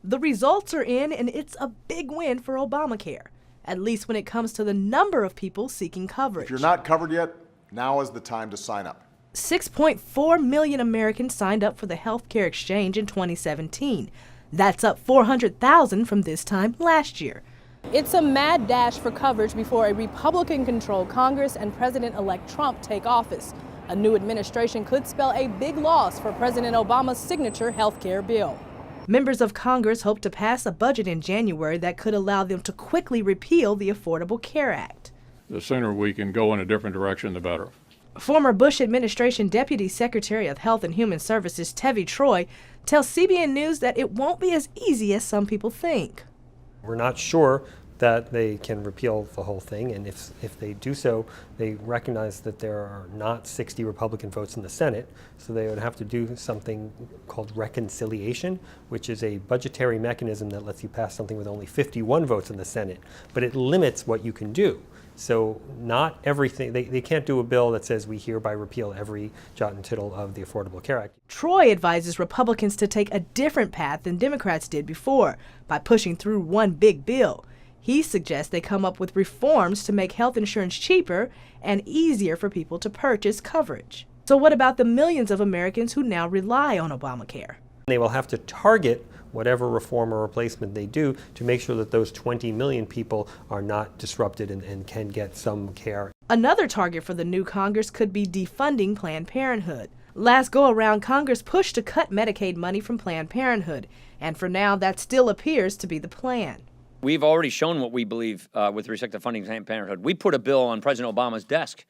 The results are in, and it's a big win for Obamacare, at least when it comes to the number of people seeking coverage. If you're not covered yet, now is the time to sign up. 6.4 million Americans signed up for the healthcare exchange in 2017. That's up 400,000 from this time last year. It's a mad dash for coverage before a Republican-controlled Congress and President-elect Trump take office. A new administration could spell a big loss for President Obama's signature healthcare bill. Members of Congress hope to pass a budget in January that could allow them to quickly repeal the Affordable Care Act. The sooner we can go in a different direction, the better. Former Bush administration Deputy Secretary of Health and Human Services Tevi Troy tells CBN News that it won't be as easy as some people think. We're not sure that they can repeal the whole thing, and if they do so, they recognize that there are not 60 Republican votes in the Senate, so they would have to do something called reconciliation, which is a budgetary mechanism that lets you pass something with only 51 votes in the Senate, but it limits what you can do. So not everything, they can't do a bill that says we hereby repeal every jot and tittle of the Affordable Care Act. Troy advises Republicans to take a different path than Democrats did before by pushing through one big bill. He suggests they come up with reforms to make health insurance cheaper and easier for people to purchase coverage. So what about the millions of Americans who now rely on Obamacare? They will have to target whatever reform or replacement they do to make sure that those 20 million people are not disrupted and can get some care. Another target for the new Congress could be defunding Planned Parenthood. Last go-around, Congress pushed to cut Medicaid money from Planned Parenthood, and for now, that still appears to be the plan. We've already shown what we believe with respect to funding Planned Parenthood. We put a bill on President Obama's desk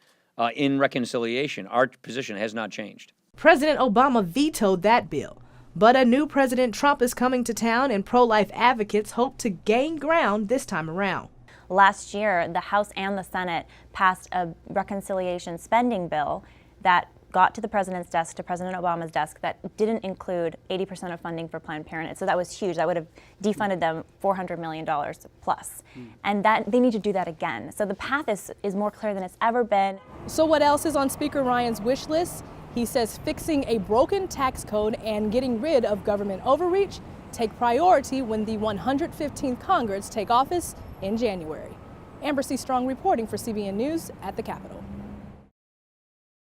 in reconciliation. Our position has not changed. President Obama vetoed that bill. But a new President Trump is coming to town, and pro-life advocates hope to gain ground this time around. Last year, the House and the Senate passed a reconciliation spending bill that got to the president's desk, to President Obama's desk, that didn't include 80% of funding for Planned Parenthood. So that was huge. That would have defunded them $400 million plus. And that they need to do that again. So the path is more clear than it's ever been. So what else is on Speaker Ryan's wish list? He says fixing a broken tax code and getting rid of government overreach take priority when the 115th Congress take office in January. Amber C. Strong reporting for CBN News at the Capitol.